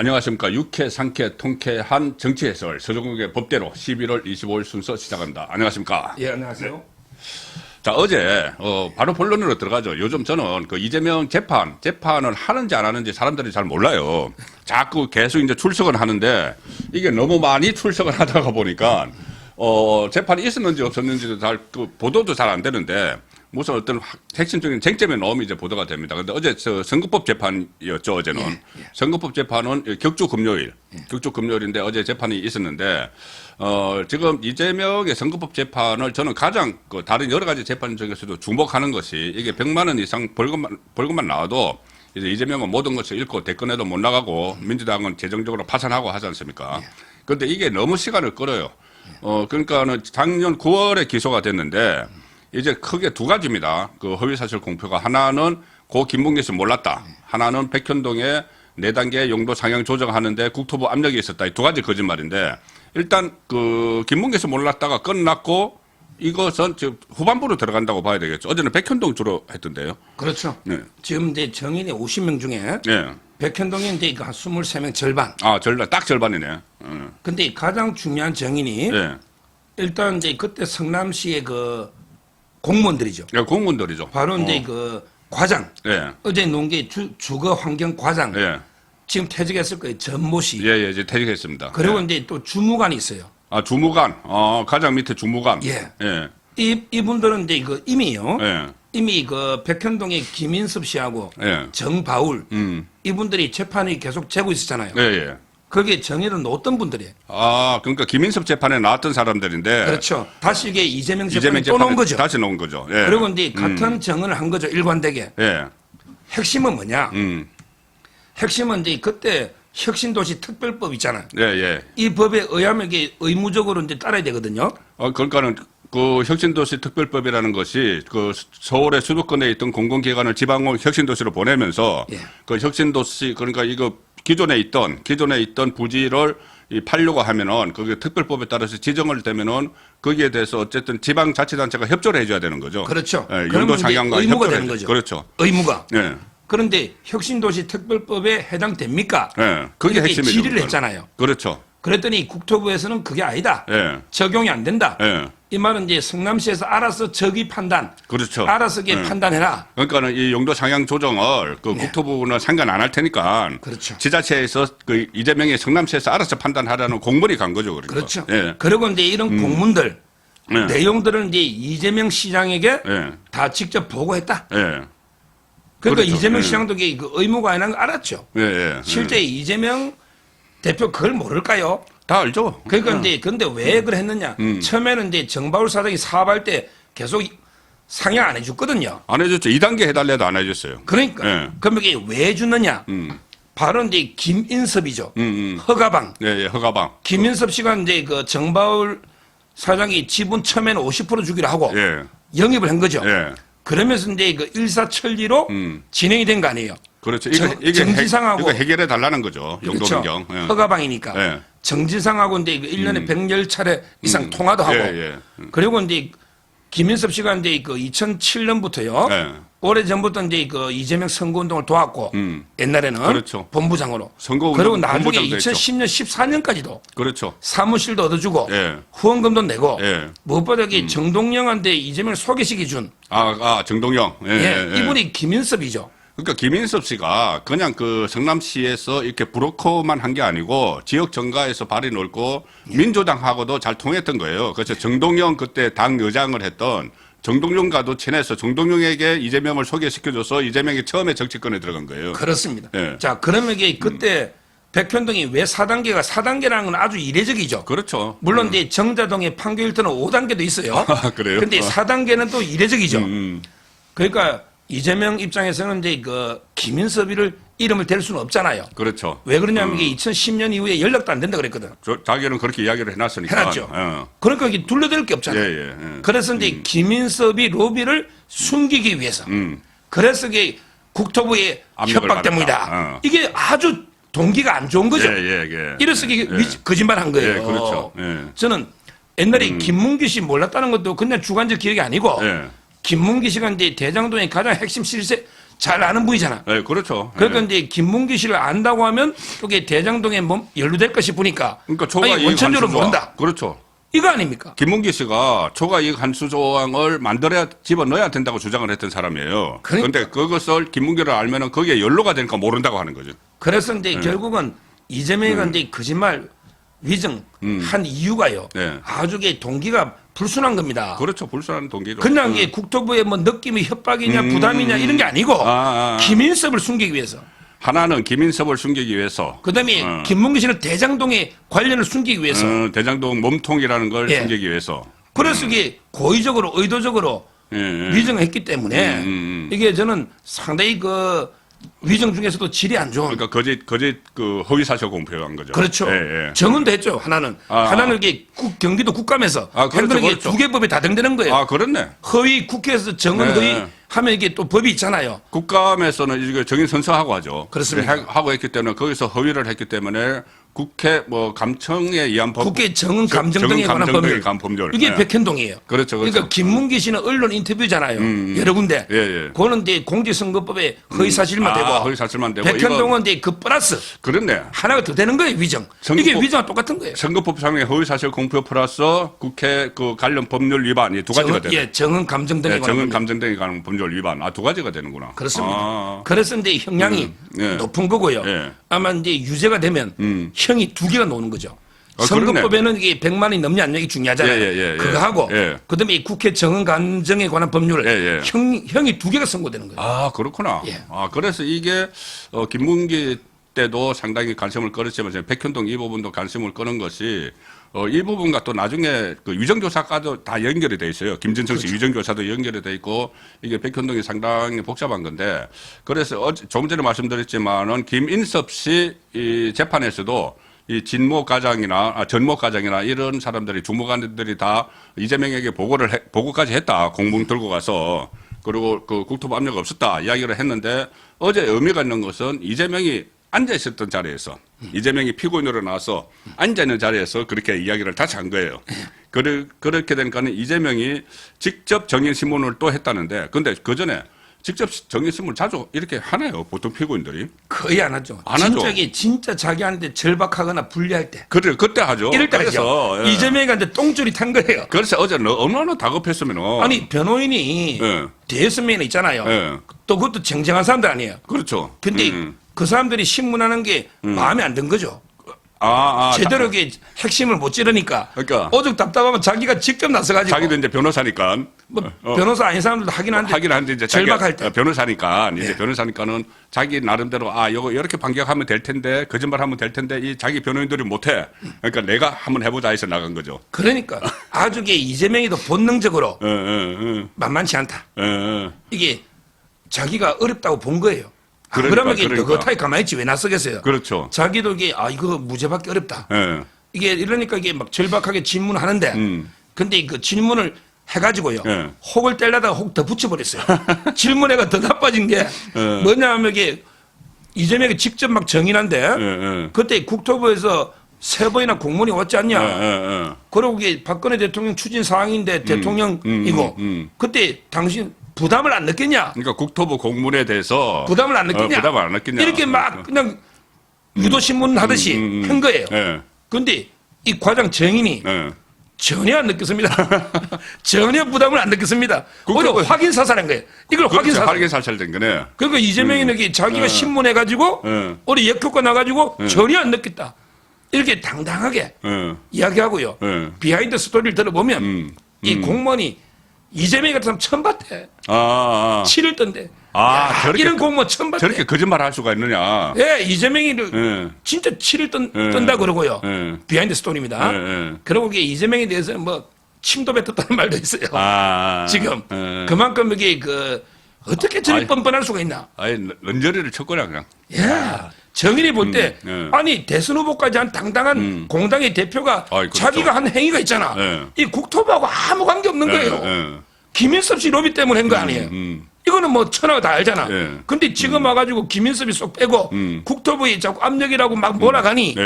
안녕하십니까. 유쾌, 상쾌, 통쾌한 정치 해설 서정국의 법대로 11월 25일 순서 시작합니다. 안녕하십니까. 예, 안녕하세요. 자, 어제 바로 본론으로 들어가죠. 요즘 저는 그 이재명 재판을 하는지 안 하는지 사람들이 잘 몰라요. 자꾸 계속 이제 출석을 하는데 이게 너무 많이 출석을 하다가 보니까 재판이 있었는지 없었는지도 잘 그 보도도 잘 안 되는데 무슨 어떤 핵심적인 쟁점에 넣으면 이제 보도가 됩니다. 근데 어제 선거법 재판이었죠, 어제는. 선거법 재판은 격주 금요일인데 어제 재판이 있었는데, 지금 이재명의 선거법 재판을 저는 가장 다른 여러 가지 재판 중에서도 주목하는 것이 이게 100만 원 이상 벌금만 나와도 이제 이재명은 모든 것을 잃고 대권에도 못 나가고 민주당은 재정적으로 파산하고 하지 않습니까? 그런데 이게 너무 시간을 끌어요. 그러니까는 작년 9월에 기소가 됐는데, 이제 크게 두 가지입니다. 그 허위사실 공표가 하나는 고 김문기 씨 몰랐다. 하나는 백현동에 4단계 용도 상향 조정하는데 국토부 압력이 있었다. 이 두 가지 거짓말인데 일단 그 김문기 씨 몰랐다가 끝났고 이것은 지금 후반부로 들어간다고 봐야 되겠죠. 어제는 백현동 주로 했던데요. 그렇죠. 네. 지금 이제 정인이 50명 중에 네. 백현동이 이제 한 23명 절반. 아, 딱 절반이네. 근데 가장 중요한 정인이 네. 일단 이제 그때 성남시의 그 공무원들이죠. 네, 공무원들이죠. 바로 이제 그 과장. 네. 어제 논 게 주거 환경 과장. 네. 지금 퇴직했을 거예요. 전모 씨. 예, 이제 퇴직했습니다. 그리고 네. 이제 또 주무관이 있어요. 아, 주무관. 가장 밑에 주무관. 예. 예. 이분들은 이제 그 이미요. 예. 이미 그 백현동의 김인섭 씨하고 예. 정바울 이분들이 재판이 계속 되고 있었잖아요. 예, 예. 거기에 정의는 어떤 분들이에요? 아, 그러니까 김인섭 재판에 나왔던 사람들인데. 그렇죠. 다시 이게 이재명 재판에 또 나온 거죠. 다시 나온 거죠. 예. 그리고 이제 같은 정언을 한 거죠. 일관되게. 예. 핵심은 뭐냐? 핵심은 이제 그때 혁신도시 특별법 있잖아요. 예, 예. 이 법에 의하면 이게 의무적으로 이제 따라야 되거든요. 그러니까는 그 혁신도시 특별법이라는 것이 그 서울의 수도권에 있던 공공기관을 지방으로 혁신도시로 보내면서 예. 그 혁신도시 그러니까 이거 기존에 있던 부지를 팔려고 하면은 그게 특별법에 따라서 지정을 되면은 거기에 대해서 어쨌든 지방자치단체가 협조를 해줘야 되는 거죠. 그렇죠. 예, 그러면 용도 이제 상향과 의무가 협조를 되는 해줘. 거죠. 그렇죠. 의무가. 예. 그런데 혁신도시 특별법에 해당됩니까? 예. 그게 이렇게 핵심이죠. 질의를 그건. 했잖아요. 그렇죠. 그랬더니 국토부에서는 그게 아니다. 예. 적용이 안 된다. 예. 이 말은 이제 성남시에서 알아서 적의 판단, 그렇죠. 알아서 이게 예. 판단해라. 그러니까는 이 용도 상향 조정을 그 국토부는 상관 안 할 테니까. 그렇죠. 지자체에서 그 이재명이 성남시에서 알아서 판단하라는 공문이 간 거죠. 그러니까. 그렇죠. 예. 그리고 이제 이런 공문들, 예. 내용들은 이제 이재명 시장에게 예. 다 직접 보고했다. 예. 그러니까 그렇죠. 이재명 예. 시장도 이게 그 의무가 아니라는 걸 알았죠. 예. 예. 실제 이재명 대표 그걸 모를까요? 다 알죠. 그러니까 이제 근데 왜 그걸 했느냐? 처음에는 이제 정바울 사장이 사업할 때 계속 상향 안 해줬거든요. 안 해줬죠. 2단계 해달래도 안 해줬어요. 그러니까 예. 그럼 이게 왜 주느냐? 바로 이제 김인섭이죠. 허가방. 예, 예. 허가방. 김인섭 씨가 이제 그 정바울 사장이 지분 처음에는 50% 주기로 하고 예. 영입을 한 거죠. 예. 그러면서 이제 그 일사천리로 진행이 된 거 아니에요. 그렇죠. 정지상하고 이거 해결해 달라는 거죠. 용도 그렇죠. 변경. 예. 허가방이니까. 예. 정지상하고 이제 1년에 100차례 이상 통화도 하고. 예, 예. 그리고 이제 김인섭 씨가 이제 그 2007년부터요. 예. 오래 전부터 이제 그 이재명 선거운동을 도왔고 옛날에는 그렇죠. 본부장으로. 선거운동 그리고 나중에 본부장도 했죠. 2010년 14년까지도 그렇죠. 사무실도 얻어주고 예. 후원금도 내고 예. 무엇보다 정동영한테 이재명을 소개시켜 준 정동영. 예, 예, 예. 이분이 김인섭이죠. 그러니까 김인섭 씨가 그냥 그 성남시에서 이렇게 브로커만 한 게 아니고 지역 정가에서 발이 넓고 민주당하고도 잘 통했던 거예요. 그래서 정동영 그때 당 여장을 했던 정동영과도 친해서 정동영에게 이재명을 소개시켜줘서 이재명이 처음에 정치권에 들어간 거예요. 그렇습니다. 예. 자, 그러면 이게 그때 백현동이 왜 4단계라는 건 아주 이례적이죠. 그렇죠. 물론 이제 정자동의 판교일터는 5단계도 있어요. 그래요? 근데 4단계는 또 이례적이죠. 음. 그러니까 이재명 입장에서는 이제 그 김인섭이를 이름을 댈 수는 없잖아요. 그렇죠. 왜 그러냐면 이게 2010년 이후에 연락도 안 된다 그랬거든. 자기는 그렇게 이야기를 해놨으니까. 해놨죠. 그러니까 이게 둘러댈 게 없잖아요. 예, 예, 예. 그래서 이제 김인섭이 로비를 숨기기 위해서. 그래서 이게 국토부의 압력을 협박 때문이다. 받았다. 이게 아주 동기가 안 좋은 거죠. 예. 이래서 이게 거짓말 한 거예요. 예, 그렇죠. 예. 저는 옛날에 김문기 씨 몰랐다는 것도 그냥 주관적 기억이 아니고 예. 김문기 씨가 이제 대장동의 가장 핵심 실세 잘 아는 분이잖아. 네, 그렇죠. 그러니까 예. 이제 김문기 씨를 안다고 하면 그게 대장동에 연루될까 싶으니까 그러니까 초과 아니, 이익 원천적으로 환수 조항. 모른다. 그렇죠. 이거 아닙니까? 김문기 씨가 초과 이익 환수 조항을 만들어야 집어넣어야 된다고 주장을 했던 사람이에요. 그런데 그것을 김문기를 알면은 거기에 연루가 되니까 모른다고 하는 거죠. 그래서 이제 결국은 이재명이가 이제 거짓말 위증 한 이유가요. 네. 아주 게 동기가 불순한 겁니다. 그렇죠. 불순한 동기로. 그냥 이게 국토부의 뭐 느낌이 협박이냐 부담이냐 이런 게 아니고 김인섭을 숨기기 위해서. 하나는 김인섭을 숨기기 위해서. 그다음에 김문기 씨는 대장동의 관련을 숨기기 위해서. 대장동 몸통이라는 걸 예. 숨기기 위해서. 그래서 이게 고의적으로 의도적으로 예. 위증했기 때문에 이게 저는 상당히 그 위증 중에서도 질이 안 좋은. 그러니까 거짓 그 허위 사실 공표한 거죠. 그렇죠. 예, 예. 정은도 했죠. 하나는 하나는 이게 경기도 국감에서 그렇죠, 한 거는 이게 그렇죠. 두 개 법에 다등되는 거예요. 아, 그렇네. 허위 국회에서 정은 네. 허위 하면 이게 또 법이 있잖아요. 국감에서는 이게 정인 선서하고 하죠. 그렇습니다. 하고 했기 때문에 거기서 허위를 했기 때문에 국회 뭐 감청에 의한 법. 국회 정은 감정 등에 관한 법률. 법률. 이게 예. 백현동이에요. 그렇죠, 그렇죠. 그러니까 김문기 씨는 언론 인터뷰잖아요. 여러 군데. 예, 예. 그거는 이제 공직선거법에 허위 사실만 되고. 허위 사실만 되고. 백현동은 이제 그 플러스 그렇네. 하나가 더 되는 거예요. 위정. 이게 위정과 똑같은 거예요. 선거법상의 허위 사실 공표 플러스 국회 그 관련 법률 위반 이 두 가지가 되네. 예, 정은 감정 등에 예, 관한 정은 법률. 감정 등에 관한 법률 위반 두 가지가 되는구나. 그렇습니다. 그래서 이제 형량이 예. 높은 거고요. 예. 아마 이제 유죄가 되면 형이 두 개가 나오는 거죠. 아, 선거법에는 이게 100만 원이 넘냐 안 넘냐 중요하잖아요. 예. 그거 하고 예. 그다음에 이 국회 정은 감정에 관한 법률 예. 형이 두 개가 선고되는 거예요. 아, 그렇구나. 예. 그래서 이게 김문기 때도 상당히 관심을 끌었지만 지금 백현동 이 부분도 관심을 끄는 것이 이 부분과 또 나중에 그 위정교사까지 다 연결이 돼 있어요. 김진성 씨 위정교사도 연결이 돼 있고 이게 백현동이 상당히 복잡한 건데 그래서 조금 전에 말씀드렸지만은 김인섭 씨 이 재판에서도 이 진모 과장이나 전모 과장이나 이런 사람들이 주무관들이 다 이재명에게 보고까지 했다. 공문 들고 가서 그리고 그 국토부 압력 없었다 이야기를 했는데 어제 의미가 있는 것은 이재명이 앉아 있었던 자리에서 이재명이 피고인으로 나와서 앉아 있는 자리에서 그렇게 이야기를 다시 한 거예요. 그렇게 되니까는 이재명이 직접 정인 신문을 또 했다는데 근데 그 전에 직접 정인 신문 자주 이렇게 하나요? 보통 피고인들이 거의 안 하죠. 안 하죠. 진짜 자기한테 절박하거나 불리할 때. 그때 하죠. 이럴 때 하죠. 예. 이재명이한테 똥줄이 탄 거예요. 그래서 어제 너 얼마나 다급했으면 아니 변호인이 예. 대여섯 명이나 있잖아요. 예. 또 그것도 쟁쟁한 사람들 아니에요. 그렇죠. 근데 그 사람들이 신문하는 게 마음에 안 든 거죠. 제대로 이게 핵심을 못 찌르니까. 그러니까. 오죽 답답하면 자기가 직접 나서가지고. 자기도 이제 변호사니까 뭐 변호사 아닌 사람들도 하긴 한데. 이제 절박할 때. 변호사니까 이제 예. 변호사니까는 자기 나름대로 요거 이렇게 반격하면 될 텐데 거짓말하면 될 텐데 이 자기 변호인들이 못해. 그러니까 내가 한번 해보자 해서 나간 거죠. 그러니까 아주 게 이재명이도 본능적으로 예. 만만치 않다. 예. 이게 자기가 어렵다고 본 거예요. 그러면 이게 너긋하게 가만히 있지 왜 나서겠어요. 그렇죠. 자기도 이게 이거 무죄받기 어렵다. 예. 이게 이러니까 이게 막 절박하게 질문하는데 근데 그 질문을 해가지고요. 예. 혹을 떼려다가 혹 더 붙여버렸어요. 질문해가 더 나빠진 게 뭐냐 하면 이게 이재명이 직접 막 정인한데 그때 국토부에서 세 번이나 공문이 왔지 않냐. 그리고 이게 박근혜 대통령 추진 사항인데 대통령이고 그때 당신 부담을 안 느꼈냐? 그러니까 국토부 공문에 대해서 부담을 안 느꼈냐? 부담을 안 느꼈냐? 이렇게 막 그냥 유도신문 하듯이 한 거예요. 예. 근데 이 과장 정인이 전혀 안 느꼈습니다. 전혀 부담을 안 느꼈습니다. 오히려 확인 사살한 거예요. 이걸 확인 사살. 확인 사살된 거네. 그러니까 이재명이 이게 자기가 신문해가지고 우리 역효과 나가지고 전혀 안 느꼈다. 이렇게 당당하게 이야기하고요. 비하인드 스토리를 들어보면 이 공무원이 이재명이 같은 사람 처음 봤대. 치를 던데. 저렇게, 이런 공무원 처음 봤대. 저렇게 거짓말 할 수가 있느냐. 예, 이재명이 진짜 치를 떤다 그러고요. 비하인드 스토리입니다. 그리고 이게 이재명에 대해서 뭐 침도 뱉었다는 말도 있어요. 지금 그만큼 이게 어떻게 저리 뻔뻔할 수가 있나. 런저리를 쳤거나 그냥. 예. 정인이 볼 때 아니 대선 후보까지 한 당당한 공당의 대표가 그렇죠. 자기가 한 행위가 있잖아. 이 국토부하고 아무 관계 없는 거예요. 김인섭 씨 로비 때문에 한 거 아니에요. 이거는 뭐 천하가 다 알잖아. 근데 지금 와가지고 김인섭이 쏙 빼고 국토부에 자꾸 압력이라고 막 몰아가니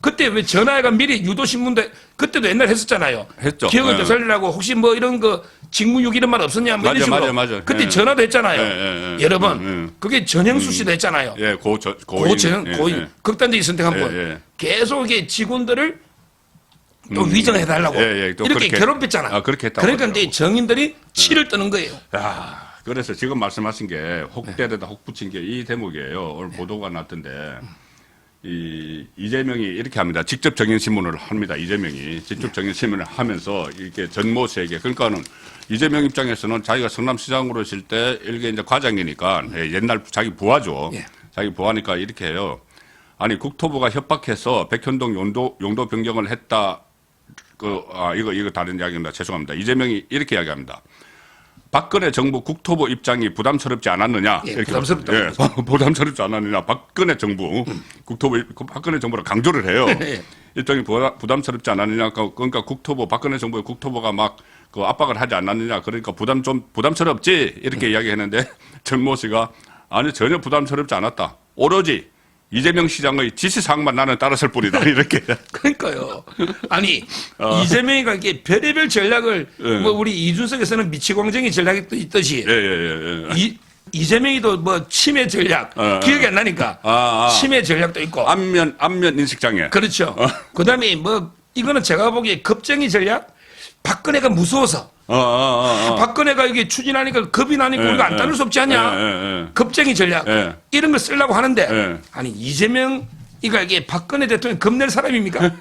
그때 왜 전화해가 미리 유도신문도 그때도 옛날에 했었잖아요. 했죠. 기억을 되살리라고 혹시 뭐 이런 거 직무유기 이런 말 없었냐 뭐 이런 식으로 맞아. 그때 예. 전화도 했잖아요. 여러 번. 그게 전영수 씨도 했잖아요. 예, 고인 극단적인 선택 한 번. 계속 이게 직원들을 또 위정해달라고 또 이렇게 그렇게, 괴롭혔잖아. 그렇게 했다고 그러니까 하더라고. 이제 정인들이 치를 뜨는 거예요. 야, 그래서 지금 말씀하신 게 혹대에다 혹 붙인 게 이 대목이에요. 오늘 보도가 났던데 이재명이 이렇게 합니다. 직접 정인 신문을 합니다. 이재명이 직접 정인 신문을 하면서 이렇게 전모 씨에게 그러니까는 이재명 입장에서는 자기가 성남시장으로 있을 때 이게 이제 과장이니까 옛날 자기 부하죠. 자기 부하니까 이렇게 해요. 아니 국토부가 협박해서 백현동 용도 변경을 했다. 이거 다른 이야기입니다. 죄송합니다. 이재명이 이렇게 이야기합니다. 박근혜 정부 국토부 입장이 부담스럽지 않았느냐? 이렇게 부담스럽다. 부담스럽지 않았느냐? 박근혜 정부 박근혜 정부를 강조를 해요. 일정이 부담스럽지 않았느냐? 그러니까 국토부 박근혜 정부의 국토부가 막 그 압박을 하지 않았느냐? 그러니까 부담스럽지 이렇게 이야기했는데 전모 씨가 아니 전혀 부담스럽지 않았다. 오로지 이재명 시장의 지시사항만 나는 따랐을 뿐이다. 이렇게. 그러니까요. 아니, 이재명이가 이게 별의별 전략을, 뭐, 우리 이준석에서는 미치광정이 전략이 또 있듯이. 이재명이도 뭐, 치매 전략. 기억이 안 나니까. 치매 전략도 있고. 안면 인식장애. 그렇죠. 그 다음에 뭐, 이거는 제가 보기에 겁쟁이 전략? 박근혜가 무서워서. 박근혜가 이게 추진하니까 겁이 나니까 우리가 안 따를 수 없지 않냐. 겁쟁이 전략. 이런 걸 쓰려고 하는데. 아니, 이재명이가 이게 박근혜 대통령 겁낼 사람입니까?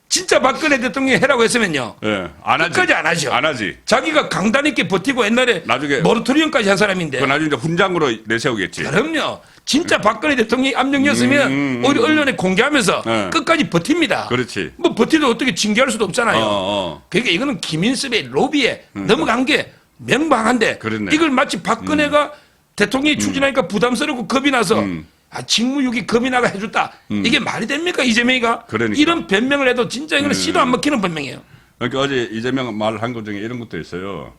진짜 박근혜 대통령이 해라고 했으면요. 안 하지. 끝까지 안 하죠. 안 하지. 자기가 강단 있게 버티고 옛날에 나중에 모라토리엄까지 한 사람인데. 그 나중에 이제 훈장으로 내세우겠지. 그럼요. 진짜 박근혜 대통령이 압력이었으면 우리 언론에 공개하면서 끝까지 버팁니다. 그렇지. 뭐 버티도 어떻게 징계할 수도 없잖아요. 그러니까 이거는 김인섭의 로비에 넘어간 게 명방한데 그렇네. 이걸 마치 박근혜가 대통령이 추진하니까 부담스럽고 겁이 나서 직무유기 겁이 나가 해줬다. 이게 말이 됩니까 이재명이가? 그러니까. 이런 변명을 해도 진짜 이거는 씨도 안 먹히는 변명이에요. 그러니까 어제 이재명 말을 한 것 중에 이런 것도 있어요.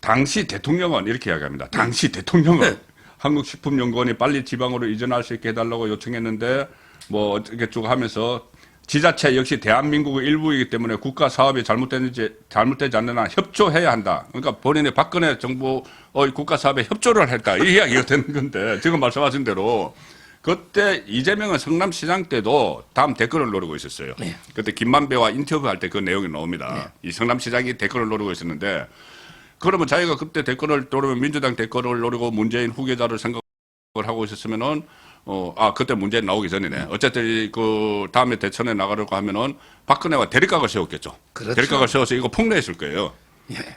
당시 대통령은 이렇게 이야기합니다. 당시 대통령은 한국식품연구원이 빨리 지방으로 이전할 수 있게 해달라고 요청했는데 뭐 어떻게 쭉 하면서 지자체 역시 대한민국의 일부이기 때문에 국가 사업이 잘못되지 않는 한 협조해야 한다. 그러니까 본인의 박근혜 정부의 국가 사업에 협조를 했다. 이 이야기가 되는 건데 지금 말씀하신 대로 그때 이재명은 성남시장 때도 다음 대권을 노리고 있었어요. 그때 김만배와 인터뷰할 때 그 내용이 나옵니다. 이 성남시장이 대권을 노리고 있었는데 그러면 자기가 그때 대권을 노리면 민주당 대권을 노리고 문재인 후계자를 생각을 하고 있었으면은 그때 문재인 나오기 전이네. 어쨌든 그 다음에 대선에 나가려고 하면은 박근혜와 대립각을 세웠겠죠. 그렇죠. 대립각을 세워서 이거 폭로했을 거예요.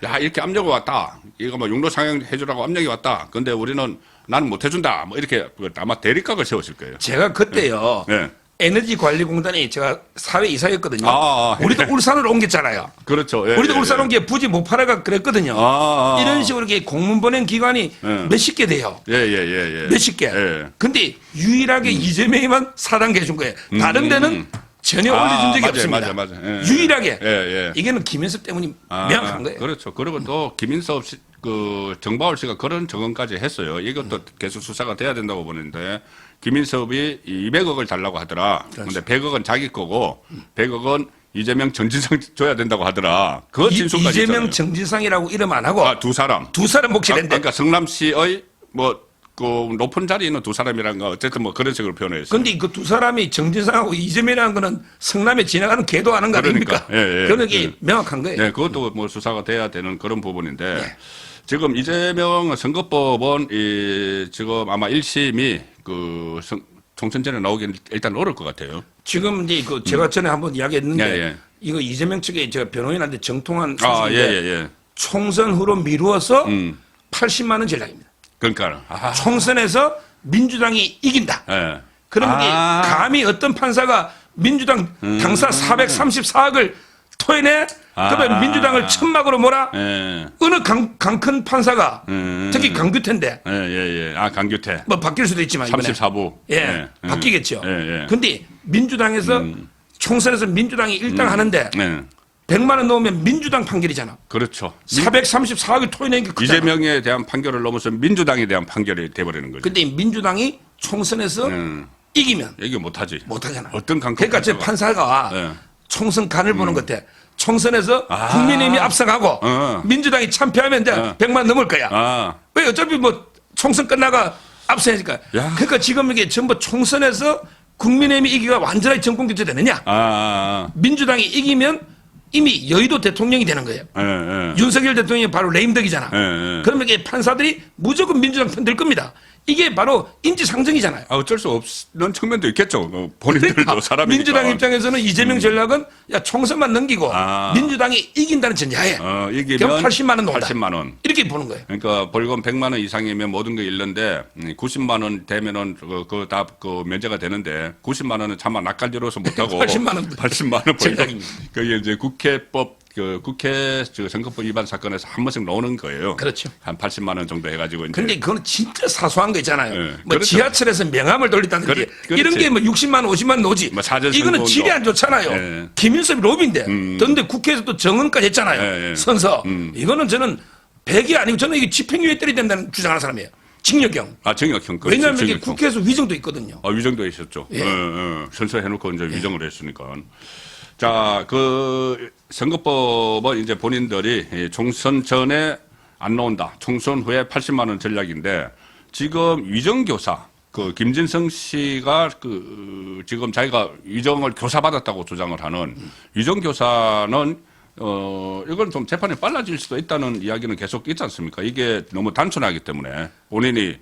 야 이렇게 압력이 왔다. 이거 뭐 용도 상향 해주라고 압력이 왔다. 근데 우리는 나는 못 해준다. 뭐 이렇게 아마 대립각을 세웠을 거예요. 제가 그때요. 에너지관리공단에 제가 사회이사였거든요. 우리도 울산으로 옮겼잖아요. 그렇죠. 우리도 울산 옮겨 부지 못 팔아가 그랬거든요. 이런 식으로 이렇게 공문 보낸 기관이 몇십 개 돼요. 몇십 개. 근데 유일하게 이재명이만 4단계 해준 거예요. 다른 데는 전혀 올려준 적이 없습니다. 맞아. 유일하게. 이게는 김인섭 때문이 명확한 거예요. 그렇죠. 그리고 또 김인섭 정바울 씨가 그런 정언까지 했어요. 이것도 계속 수사가 돼야 된다고 보는데 김인섭이 200억을 달라고 하더라. 그런데 100억은 자기 거고 100억은 이재명 정진상 줘야 된다고 하더라. 그 진술까지 이재명 있잖아요. 정진상이라고 이름 안 하고 두 사람 몫이 된대. 그러니까 성남시의 그 높은 자리에 있는 두 사람이란가 어쨌든 뭐 그런 식으로 표현했어요. 근데 그 두 사람이 정진상하고 이재명이라는 거는 성남에 지나가는 개도 아는 거 아닙니까? 그런 게 명확한 거예요. 그것도 뭐 수사가 돼야 되는 그런 부분인데 지금 이재명 선거법은 지금 아마 1심이 그 총선 전에 나오기는 일단 어려울 것 같아요. 지금 이제 그 제가 전에 한번 이야기했는데 이거 이재명 측에 제가 변호인한테 정통한 사실인데 총선 후로 미루어서 80만 원 전략입니다. 그러니까 총선에서 민주당이 이긴다. 그러면 감히 어떤 판사가 민주당 당사 434억을 토해내? 그러면 민주당을 천막으로 몰아? 어느 강큰 판사가 특히 강규태인데. 강규태. 뭐 바뀔 수도 있지만 이번에. 34부. 바뀌겠죠. 근데 민주당에서 총선에서 민주당이 1등 하는데 100만 원 넣으면 민주당 판결이잖아. 그렇죠. 434억을 토해낸 게 크잖아. 이재명에 대한 판결을 넘어서 민주당에 대한 판결이 돼버리는 거죠. 근데 민주당이 총선에서 이기면 이게 못하지. 못하잖아. 어떤 그러니까 제 판사가 총선 간을 보는 것 같아. 총선에서 국민의힘이 앞서가고 민주당이 참패하면 이제 100만 넘을 거야. 왜 어차피 뭐 총선 끝나가 앞서니까. 그러니까 지금 이게 전부 총선에서 국민의힘이 이기가 완전하게 정권 교체되느냐. 민주당이 이기면 이미 여의도 대통령이 되는 거예요. 윤석열 대통령이 바로 레임덕이잖아. 그러면 이게 판사들이 무조건 민주당 편 들 겁니다. 이게 바로 인지상정이잖아요. 어쩔 수 없는 측면도 있겠죠. 본인들도 그러니까 사람이니까. 민주당 입장에서는 이재명 전략은 야 총선만 넘기고 민주당이 이긴다는 전제하에 이기면 80만 원 놓는다. 80만 원. 이렇게 보는 거예요. 그러니까 벌금 100만 원 이상이면 모든 게 잃는데 90만 원 되면은 그거 다 그 면제가 되는데 90만 원은 차마 낯갈지로서 못 하고 80만 원 80만 원 벌금. 전략입니다. 그게 이제 국회법 국회 선거법 위반 사건에서 한 번씩 나오는 거예요. 그렇죠. 한 80만 원 정도 해가지고 이제. 근데 그건 진짜 사소한 거 있잖아요. 뭐 그렇죠. 지하철에서 명함을 돌린다든지 그렇지. 이런 게 뭐 60만 원, 50만 원 노지. 뭐 사전 이거는 선거운동. 질이 안 좋잖아요. 김윤섭이 로비인데. 그런데 국회에서 또 정언까지 했잖아요. 선서. 이거는 저는 100이 아니고 저는 이게 집행유예 때려야 된다는 주장하는 사람이에요. 징역형. 징역형. 왜냐하면 이게 국회에서 위정도 있거든요. 위정도 있었죠. 선서해놓고 이제 위정을 했으니까. 자, 그 선거법은 이제 본인들이 총선 전에 안 나온다. 총선 후에 80만 원 전략인데 지금 위정교사 그 김진성 씨가 그 지금 자기가 위정을 교사받았다고 주장을 하는 위정교사는 이건 좀 재판이 빨라질 수도 있다는 이야기는 계속 있지 않습니까? 이게 너무 단순하기 때문에 본인이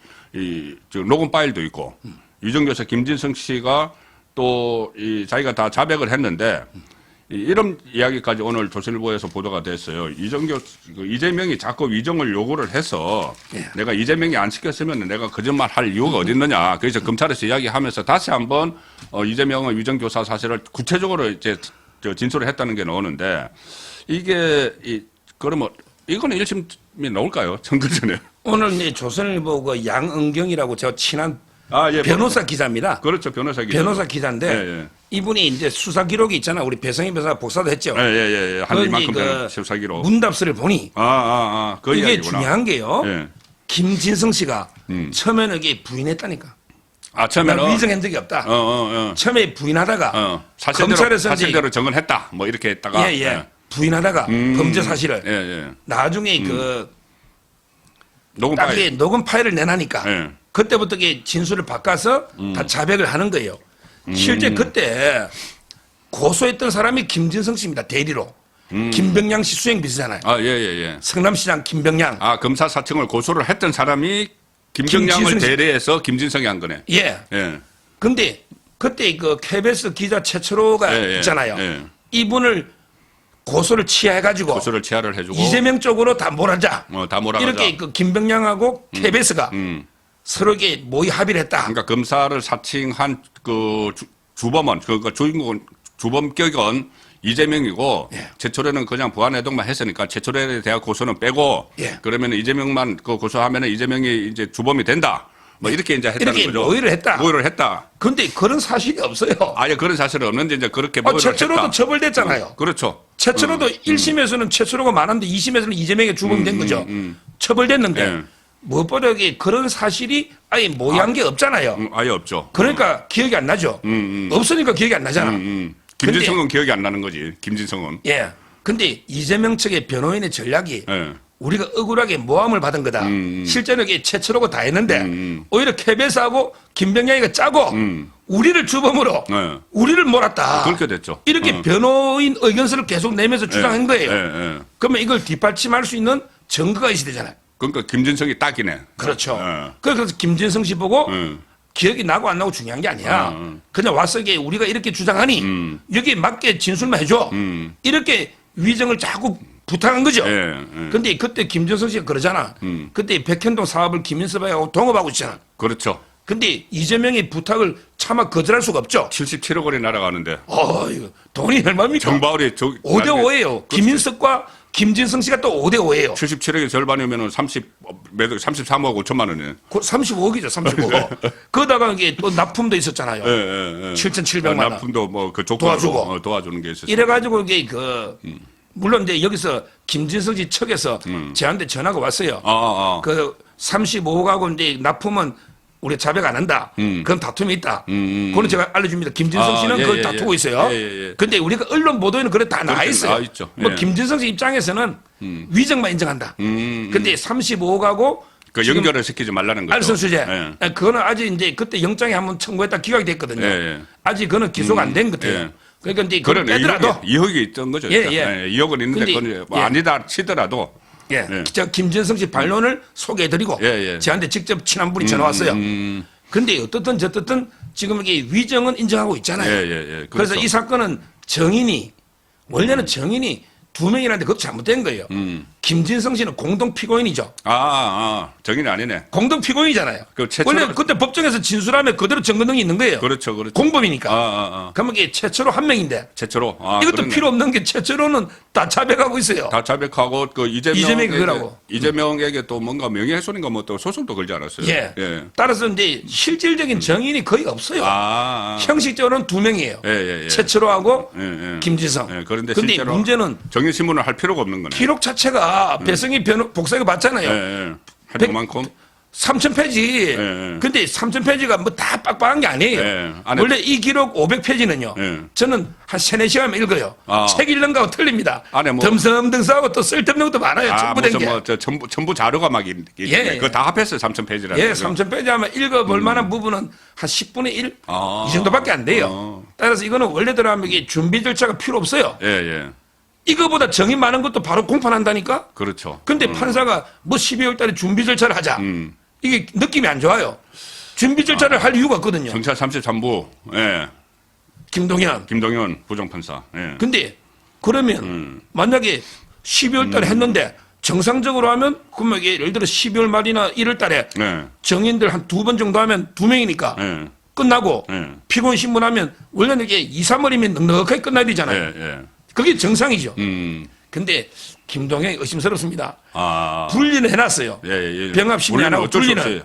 지금 녹음 파일도 있고 위정교사 김진성 씨가 또 자기가 다 자백을 했는데 이런 이야기까지 오늘 조선일보에서 보도가 됐어요. 이재명이 자꾸 위정을 요구를 해서 내가 이재명이 안 시켰으면 내가 거짓말 할 이유가 어디 있느냐. 그래서 검찰에서 이야기하면서 다시 한번 이재명의 위정교사 사실을 구체적으로 이제 진술을 했다는 게 나오는데 이게 그러면 이거는 1심이 나올까요? 선거 전에. 오늘 이제 조선일보 그 양은경이라고 저 친한 예, 변호사 기자입니다. 그렇죠. 변호사 기자인데 이분이 이제 수사 기록이 있잖아. 우리 배성희 변호사 복사도 했죠. 한 이만큼 되는 수사 기록. 문답서를 보니 그 이게 이야기구나. 중요한 게요. 김진성 씨가 처음에는 이게 부인했다니까. 처음에는 위정한 적이 없다. 처음에 부인하다가 사실대로 정언했다. 뭐 이렇게 했다가 부인하다가 범죄 사실을 나중에 그 녹음 파일을 내놔니까 그때부터 진술을 바꿔서 다 자백을 하는 거예요. 실제 그때 고소했던 사람이 김진성 씨입니다. 대리로. 김병양 씨 수행비서잖아요. 성남시장 김병양. 검사 사청을 고소를 했던 사람이 김병양을 대리해서 김진성이 한 거네. 근데 그때 그 KBS 기자 최철호가 있잖아요. 이분을 고소를 취하해가지고 취하를 해주고 이재명 쪽으로 다 몰아자. 다 몰아가자. 이렇게 그 김병양하고 KBS가 서로 이게 모의 합의를 했다. 그러니까 검사를 사칭한 그 주범은 그러니까 주범격은 이재명이고 최초에는 그냥 부안해동만 했으니까 최초에 대한 고소는 빼고 그러면 이재명만 그 고소하면은 이재명이 이제 주범이 된다. 뭐 이렇게 이제 했다는 이렇게 거죠. 모의를 했다. 그런데 그런 사실이 없어요. 그런 사실은 없는데 이제 그렇게 모의를 최철호도 했다. 처벌됐잖아요. 그렇죠. 최철호도 1심에서는 최철호가 많았는데 2심에서는 이재명이 주범이 된 거죠. 처벌됐는데 무엇보다 그런 사실이 아예 모의한 게 없잖아요. 아예 없죠. 그러니까 기억이 안 나죠. 없으니까 기억이 안 나잖아. 김진성은 기억이 안 나는 거지. 김진성은. 근데 이재명 측의 변호인의 전략이 우리가 억울하게 모함을 받은 거다. 실제는 이게 최철호가 다 했는데 오히려 KBS하고 김병양이가 짜고 우리를 주범으로 우리를 몰았다. 그렇게 됐죠. 이렇게 변호인 의견서를 계속 내면서 주장한 거예요. 그러면 이걸 뒷받침할 수 있는 증거가 있어야 되잖아요. 그러니까 김진성이 딱이네. 그렇죠. 그래서 김진성 씨 보고 기억이 나고 안 나고 중요한 게 아니야. 그냥 와서 이게 우리가 이렇게 주장하니 여기에 맞게 진술만 해줘. 이렇게 위정을 자꾸 부탁한 거죠. 근데 그때 김정석 씨가 그러잖아. 그때 백현동 사업을 김인섭하고 동업하고 있잖아. 그렇죠. 근데 이재명의 부탁을 차마 거절할 수가 없죠. 77억 원이 날아가는데. 이거 돈이 얼마입니까? 정바울이 5대5예요. 김인석과 김진성 씨가 또 5대5예요. 77억의 절반이면 33억 5천만 원이네. 35억이죠, 35억. 그러다가 이게 또 납품도 있었잖아요. 7,700만 원. 납품도 뭐 그쪽 도와주는 게 있었어요. 이래가지고 이게 물론 이제 여기서 김진성 씨 측에서 저한테 전화가 왔어요. 그 35억하고 이제 납품은 우리가 자백 안 한다. 그건 다툼이 있다. 그건 제가 알려줍니다. 김진성 씨는 그걸 다투고 있어요. 근데 우리가 언론 보도에는 그래 다 나와 있어요. 있죠. 뭐 김진성 씨 입장에서는 위정만 인정한다. 근데 35억하고 그 연결을 시키지 말라는 거죠. 알선수재. 그거는 아직 이제 그때 영장에 한번 청구했다 기각이 됐거든요. 아직 그거는 기소가 안 된 것같아요. 그러니까 이제 그걸 빼더라도 의혹이 있던 거죠. 의혹은 있는데 그건 뭐 아니다 치더라도 제가 김진성 씨 반론을 소개해드리고 저한테 직접 친한 분이 전화 왔어요. 근데 어떻든 저떻든 지금 이게 위정은 인정하고 있잖아요. 그래서 이 사건은 정인이 원래는 정인이 2명이라는데 그것도 잘못된 거예요. 김진성 씨는 공동 피고인이죠. 정인이 아니네. 공동 피고인이잖아요. 원래 그때 법정에서 진술하면 그대로 증거 등이 있는 거예요. 그렇죠. 공범이니까. 그러면 이게 최초로 한 명인데. 최초로. 이것도 그러네. 필요 없는 게 최초로는 다 자백하고 있어요. 다 자백하고 그 이재명이 그거라고. 이재명에게 또 뭔가 명예훼손인가 뭐 또 소송도 걸지 않았어요. 따라서 이제 실질적인 정인이 거의 없어요. 형식적으로는 2명이에요. 최초로 하고 김진성. 그런데 근데 문제는 정인 신문을 할 필요가 없는 거네. 기록 자체가 배성이 복사가 맞잖아요. 할 그만큼 3,000페이지. 근데 3,000페이지가 뭐 다 빡빡한 게 아니에요. 원래 이 기록 500페이지는요. 저는 한 3, 4시간만 읽어요. 책 읽는 거하고 틀립니다. 덤성덤성하고 또 쓸데없는 것도 많아요. 첨부된 게. 첨부 자료가 막 그거 다 합했어요. 3,000페이지라는. 3,000페이지 하면 읽어볼 만한 부분은 한 10분의 1? 이 정도밖에 안 돼요. 따라서 이거는 원래대로 하면 이게 준비 절차가 필요 없어요. 이거보다 정이 많은 것도 바로 공판한다니까? 그렇죠. 근데 판사가 뭐 12월 달에 준비 절차를 하자. 이게 느낌이 안 좋아요. 준비 절차를 할 이유가 없거든요. 경찰 33부, 김동현 부장판사. 근데 그러면 만약에 12월 달에 했는데 정상적으로 하면 그러면 이게 예를 들어 12월 말이나 1월 달에 정인들 한 2번 정도 하면 2명이니까 끝나고 피고인 신문하면 원래는 이게 2, 3월이면 넉넉하게 끝나야 되잖아요. 그게 정상이죠. 근데 김동현이 의심스럽습니다. 분리는 해놨어요. 병합 심리 안 하고 분리는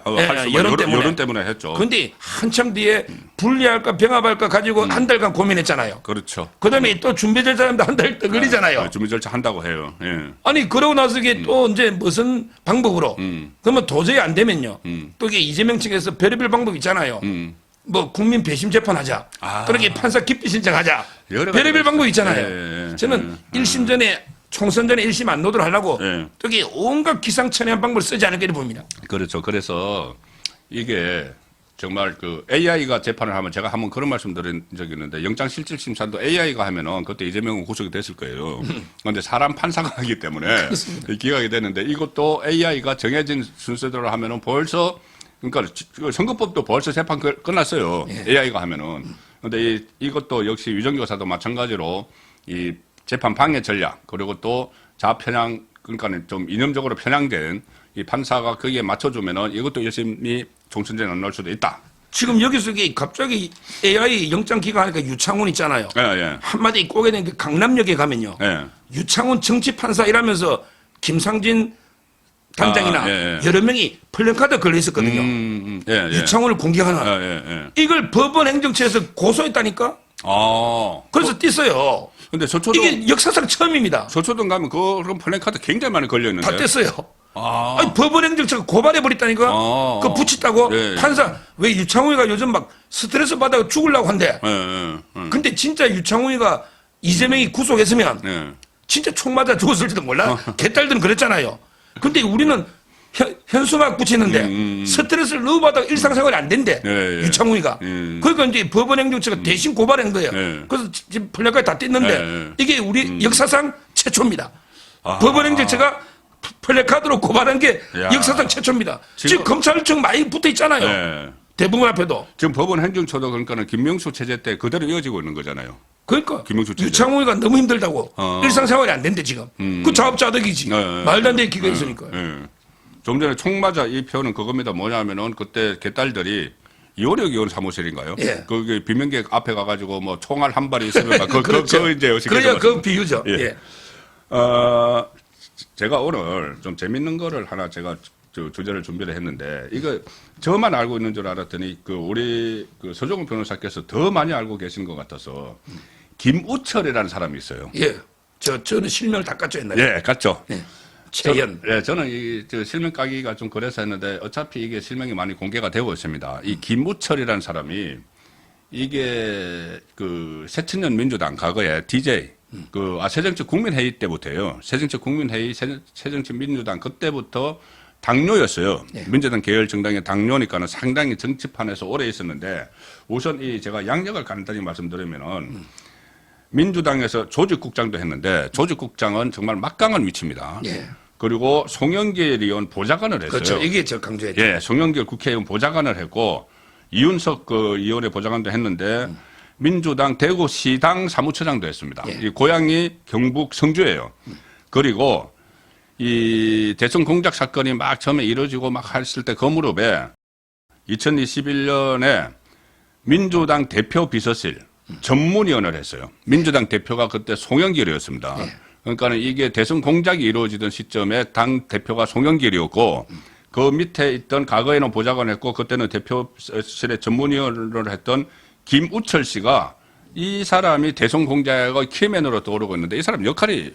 여론 때문에 했죠. 근데 한참 뒤에 분리할까 병합할까 가지고 한 달간 고민했잖아요. 그렇죠. 그다음에 또 준비 절차하면 한 달 더 걸리잖아요. 준비 절차 한다고 해요. 아니 그러고 나서 이게 또 이제 무슨 방법으로 그러면 도저히 안 되면요. 또 이게 이재명 측에서 별의별 방법 있잖아요. 뭐 국민 배심 재판하자. 그렇게 판사 기피 신청하자. 별의별 방법 있잖아요. 저는 1심 전에 총선 전에 1심 안 놓도록 하려고 저기 온갖 기상천외한 방법을 쓰지 않을까 봅니다. 그렇죠. 그래서 이게 정말 그 AI가 재판을 하면 제가 한번 그런 말씀 드린 적이 있는데 영장실질심사도 AI가 하면은 그때 이재명은 구속이 됐을 거예요. 그런데 사람 판사가 하기 때문에 기각이 되는데 이것도 AI가 정해진 순서대로 하면은 벌써 그러니까 선거법도 벌써 재판 끝났어요. AI가 하면은. 근데 이것도 역시 위정교사도 마찬가지로 이 재판 방해 전략 그리고 또 좌편향 그러니까 좀 이념적으로 편향된 이 판사가 거기에 맞춰주면은 이것도 열심히 총선전에 안 넣을 수도 있다. 지금 여기서 이게 갑자기 AI 영장 기각하니까 유창훈 있잖아요. 한마디 꼬게 된 게 강남역에 가면요. 유창훈 정치판사 이라면서 김상진 단장이나 여러 명이 플랜카드 걸려 있었거든요. 유창훈을 공격하는. 이걸 법원 행정처에서 고소했다니까? 그래서 뗐어요. 근데 서초동 이게 역사상 처음입니다. 서초동 가면 그런 플랜카드 굉장히 많이 걸려 있는데. 다 뗐어요. 아니, 법원 행정처가 고발해 버렸다니까. 그거 붙였다고. 판사 왜 유창훈이가 요즘 막 스트레스 받아 죽으려고 한대. 근데 진짜 유창훈이가 이재명이 구속했으면 진짜 총 맞아 죽었을지도 몰라. 개딸들은 그랬잖아요. 근데 우리는 현수막 붙이는데 스트레스를 너무 받아 일상생활이 안 된대. 유창훈이가. 그러니까 이제 법원 행정처가 대신 고발한 거예요. 그래서 지금 플래카드 다 뗐는데 이게 우리 역사상 최초입니다. 법원 행정처가 플래카드로 고발한 게 역사상 최초입니다. 지금 검찰청 많이 붙어 있잖아요. 대법원 앞에도. 지금 법원 행정처도 그러니까는 김명수 체제 때 그대로 이어지고 있는 거잖아요. 그러니까 유창훈이가 너무 힘들다고 일상생활이 안 된대 지금. 그 자업자득이지. 말도 안 되게 기가 있으니까. 좀 전에 총 맞아 이 표는 그겁니다. 뭐냐면은 그때 개딸들이 이호력 의원 사무실인가요? 거기 비명계 앞에 가가지고 뭐 총알 한 발이 있으면 그거 이제 그래야 그 비유죠. 제가 오늘 좀 재밌는 거를 하나 제가 주제를 준비를 했는데 이거 저만 알고 있는 줄 알았더니 그 우리 그 서정훈 변호사께서 더 많이 알고 계신 것 같아서 김우철이라는 사람이 있어요. 저는 실명을 다 깠죠 옛날에. 깠죠. 최현. 저는 저 실명 까기가 좀 그래서 했는데 어차피 이게 실명이 많이 공개가 되고 있습니다. 이 김무철이라는 사람이 이게 그 새천년 민주당 과거에 DJ 새정치 국민회의 때부터요. 새정치 국민회의, 새정치 민주당 그때부터 당뇨였어요. 예. 민주당 계열 정당의 당뇨니까는 상당히 정치판에서 오래 있었는데 우선 제가 양력을 간단히 말씀드리면은 민주당에서 조직국장도 했는데 조직국장은 정말 막강한 위치입니다. 예. 그리고 송영길 의원 보좌관을 했어요. 그렇죠. 이게 저 강조했죠. 예, 송영길 국회의원 보좌관을 했고 이윤석 그 의원의 보좌관도 했는데 민주당 대구시당 사무처장도 했습니다. 예. 이 고향이 경북 성주예요. 그리고 이 대선 공작 사건이 막 처음에 이루어지고 막 했을 때 그 무렵에 2021년에 민주당 대표 비서실 전문위원을 했어요. 민주당 대표가 그때 송영길이었습니다. 예. 그러니까 이게 대선 공작이 이루어지던 시점에 당 대표가 송영길이었고 그 밑에 있던 과거에는 보좌관을 했고 그때는 대표실의 전문위원을 했던 김우철 씨가 이 사람이 대선 공작의 키맨으로 떠오르고 있는데 이 사람 역할이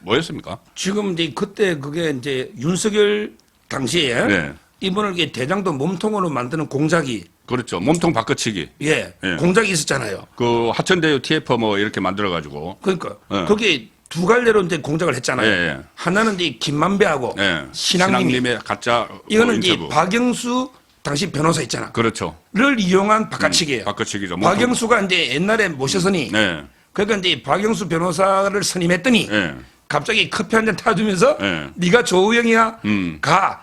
뭐였습니까? 지금 이제 그때 그게 이제 윤석열 당시에 네. 이분을 이게 대장동 몸통으로 만드는 공작이 그렇죠. 몸통 바꿔치기. 예, 예. 공작이 있었잖아요. 그 하천대유 TF 뭐 이렇게 만들어가지고. 그러니까 예. 거기 두 갈래로 이제 공작을 했잖아요. 예, 예. 하나는 이제 김만배하고 예. 신앙님이 신앙님의 가짜 이거는 이제 인터뷰. 박영수 당시 변호사 있잖아. 그렇죠. 를 이용한 바꿔치기예요. 바꿔치기죠. 박영수가 이제 옛날에 모셔서니 네. 그러니까 이제 박영수 변호사를 선임했더니 네. 갑자기 커피 한 잔 타주면서 네. 네가 조우영이야 가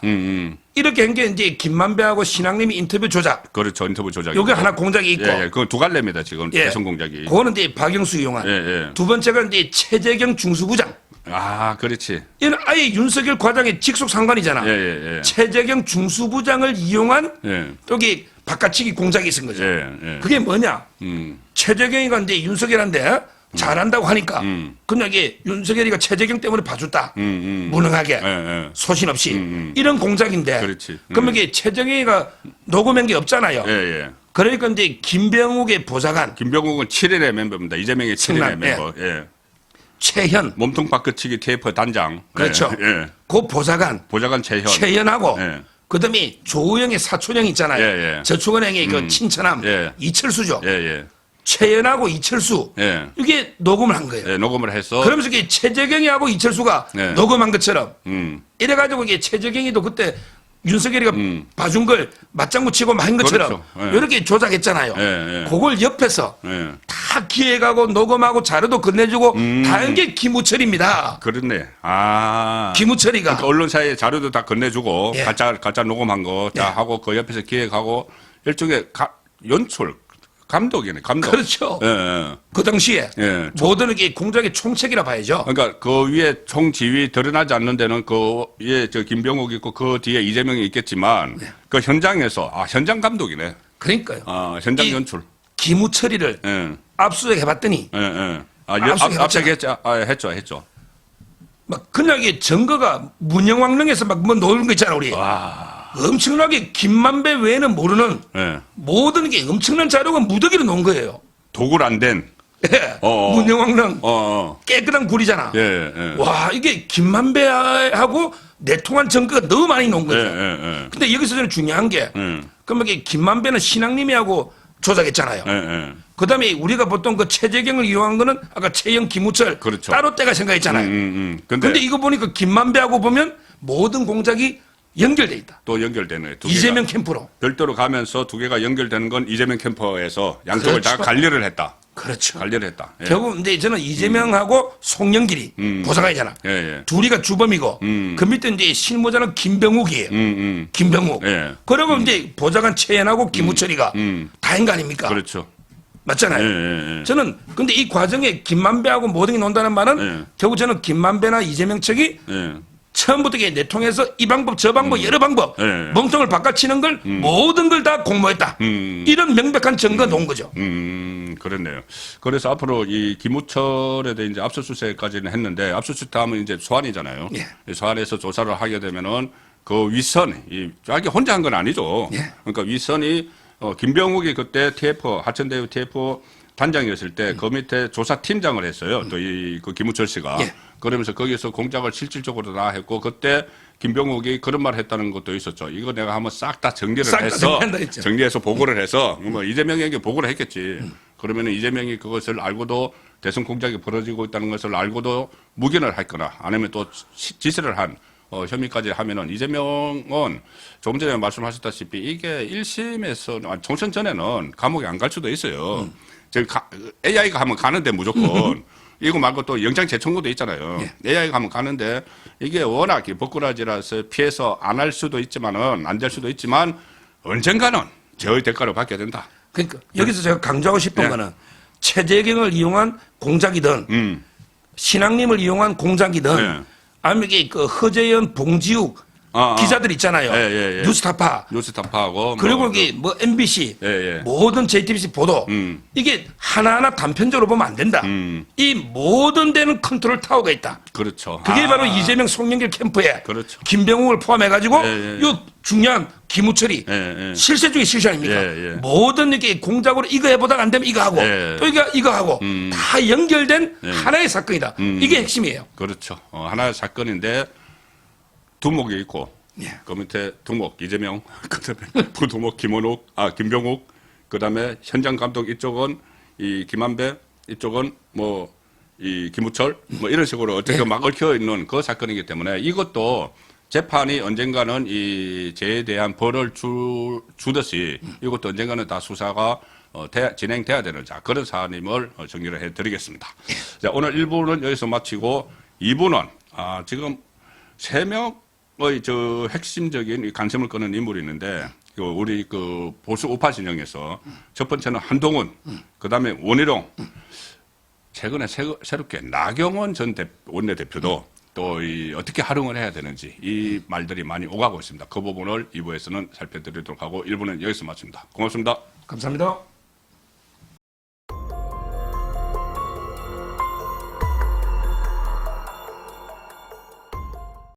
이렇게 한 게 이제 김만배하고 신앙님이 인터뷰 조작. 그렇죠. 인터뷰 조작. 요게 하나 공작이 있고. 예, 예. 그건 두 갈래입니다. 지금 예. 대선 공작이. 그거는 이제 박영수 이용한. 예, 예. 두 번째가 이제 최재경 중수부장. 아, 그렇지. 이는 아예 윤석열 과장의 직속 상관이잖아. 예, 예, 예. 최재경 중수부장을 이용한 예. 여기 바꿔치기 공작이 있은 거죠. 예, 예. 그게 뭐냐? 음. 최재경이가 이제 윤석열한테 잘한다고 하니까 그냥 이게 윤석열이가 최재경 때문에 봐줬다. 무능하게 예, 예. 소신 없이 이런 공작인데. 그렇지. 그러면 이게 최재경이가 녹음한 게 없잖아요. 예, 예. 그러니까 이제 김병욱의 보좌관 김병욱은 7일의 멤버입니다. 이재명의 7일의 성남, 멤버. 예. 최현 몸통 바꿔치기 TF 단장. 그렇죠. 예, 예. 그 보좌관 보좌관 최현. 최현하고 예. 그다음에 조우영의 사촌형 있잖아요. 예, 예. 저축은행의 그 친처남 예. 이철수죠. 예, 예. 최현하고 이철수 예. 이게 녹음을 한 거예요. 예, 녹음을 해서 그러면서 이게 최재경이하고 이철수가 예. 녹음한 것처럼 음. 이래가지고 이게 최재경이도 그때 윤석열이가 봐준 걸 맞장구 치고 막 한 것처럼 그렇죠. 예. 이렇게 조작했잖아요. 예, 예. 그걸 옆에서 예. 다 기획하고 녹음하고 자료도 건네주고 다 한 게 김우철입니다. 그렇네. 아. 김우철이가 그러니까 언론사에 자료도 다 건네주고 예. 가짜 녹음한 거 다 예. 하고 그 옆에서 기획하고 일종의 연출 감독이네 감독. 그렇죠. 예, 예. 그 당시에 예. 모든 게 공작의 총책이라 봐야죠. 그러니까 그 위에 총지휘 드러나지 않는 데는 그 위에 저 김병욱 있고 그 뒤에 이재명이 있겠지만 그 현장에서 현장 감독이네. 그러니까요. 현장 이 연출. 김우철이를 예. 압수수색 해봤더니 예, 예. 압수수색 압수했죠. 했죠. 막 그냥 이게 증거가 문영왕릉에서 막 뭐 놓은 거 있잖아 우리. 와. 엄청나게 김만배 외에는 모르는 예. 모든 게 엄청난 자료가 무더기로 놓은 거예요. 도굴 안 된. 예. 어어. 문영왕릉 어. 깨끗한 굴이잖아. 예, 예. 와 이게 김만배하고 내통한 증거가 너무 많이 놓은 예, 거죠. 예, 근데 여기서 저는 중요한 게 그러면 이게 김만배는 신앙님이하고 조작했잖아요. 예, 예. 그다음에 우리가 보통 그 최재경을 이용한 거는 아까 최영, 김우철 그렇죠. 따로 때가 생각했잖아요. 근데 근데 이거 보니까 김만배하고 보면 모든 공작이 연결돼 있다. 또 연결되네. 두 이재명 개가. 캠프로. 별도로 가면서 두 개가 연결되는 건 이재명 캠퍼에서 양쪽을 그렇죠. 다 관리를 했다. 그렇죠. 관리를 했다. 예. 결국 근데 저는 이재명하고 송영길이 보좌관이잖아. 예, 예. 둘이가 주범이고 그 밑에 이제 실무자는 김병욱이에요. 김병욱. 예. 그러면 이제 보좌관 최현하고 김우철이가 다 한 거 아닙니까? 그렇죠. 맞잖아요. 예, 예, 예. 저는 근데 이 과정에 김만배하고 모든 게 논다는 말은 예. 결국 저는 김만배나 이재명 측이 예. 처음부터 이게 내통해서 이 방법 저 방법 여러 방법 예. 멍통을 바꿔치는 걸 모든 걸 다 공모했다. 이런 명백한 증거 놓은 거죠. 그렇네요. 그래서 앞으로 이 김우철에 대해 이제 압수수색까지는 했는데 압수수색 다음은 이제 소환이잖아요. 예. 이 소환해서 조사를 하게 되면은 그 윗선, 자기 혼자 한 건 아니죠. 예. 그러니까 윗선이 김병욱이 그때 TF 하천대유 TF 단장이었을 때 그 밑에 조사팀장을 했어요. 또 그 김우철 씨가. 예. 그러면서 거기서 공작을 실질적으로 다 했고 그때 김병욱이 그런 말을 했다는 것도 있었죠. 이거 내가 한번 싹 다 정리를 해서 정리해서 보고를 해서 뭐 이재명에게 보고를 했겠지. 그러면은 이재명이 그것을 알고도 대선 공작이 벌어지고 있다는 것을 알고도 묵인을 했거나 아니면 또 지시를 한 혐의까지 하면은 이재명은 조금 전에 말씀하셨다시피 이게 1심에서 총선 전에는 감옥에 안 갈 수도 있어요. AI가 하면 가는데 무조건 이거 말고 또 영장 재청구도 있잖아요. AI가 하면 가는데 이게 워낙 법꾸라지라서 피해서 안 할 수도 있지만은 안 될 수도 있지만 언젠가는 제어의 대가를 받게 된다. 그러니까 여기서 제가 강조하고 싶은 거는 최재경을 이용한 공작이든 신앙님을 이용한 공작이든 아니면 이게 그 허재현, 봉지욱 기자들 있잖아요. 뉴스타파하고 그리고 이게 뭐 MBC 모든 JTBC 보도 이게 하나하나 단편적으로 보면 안 된다. 이 모든 데는 컨트롤 타워가 있다. 그렇죠. 그게 바로 이재명 송영길 캠프에 그렇죠. 김병욱을 포함해가지고 이 중요한 기무처리 실세 중에 실세 아닙니까? 모든 이게 공작으로 이거 해보다가 안 되면 이거 하고 또 이거 하고 다 연결된 하나의 사건이다. 이게 핵심이에요. 그렇죠. 하나의 사건인데 두목이 있고 그 밑에 두목 이재명 그다음에 부두목 김병욱 그다음에 현장 감독 이쪽은 이 김한배 이쪽은 뭐 이 김우철 뭐 이런 식으로 어떻게 막 얽혀 있는 그 사건이기 때문에 이것도 재판이 언젠가는 이 죄에 대한 벌을 주듯이 이것도 언젠가는 다 수사가 진행돼야 되는 그런 사안임을 정리를 해드리겠습니다. 자, 오늘 1부는 여기서 마치고 2부는 지금 3명의 저 핵심적인 관심을 끄는 인물이 있는데 우리 그 보수 우파 진영에서 첫 번째는 한동훈, 그 다음에 원희룡, 최근에 새롭게 나경원 전 원내대표도 또 어떻게 활용을 해야 되는지 이 말들이 많이 오가고 있습니다. 그 부분을 2부에서는 살펴드리도록 하고 1부는 여기서 마칩니다. 고맙습니다. 감사합니다.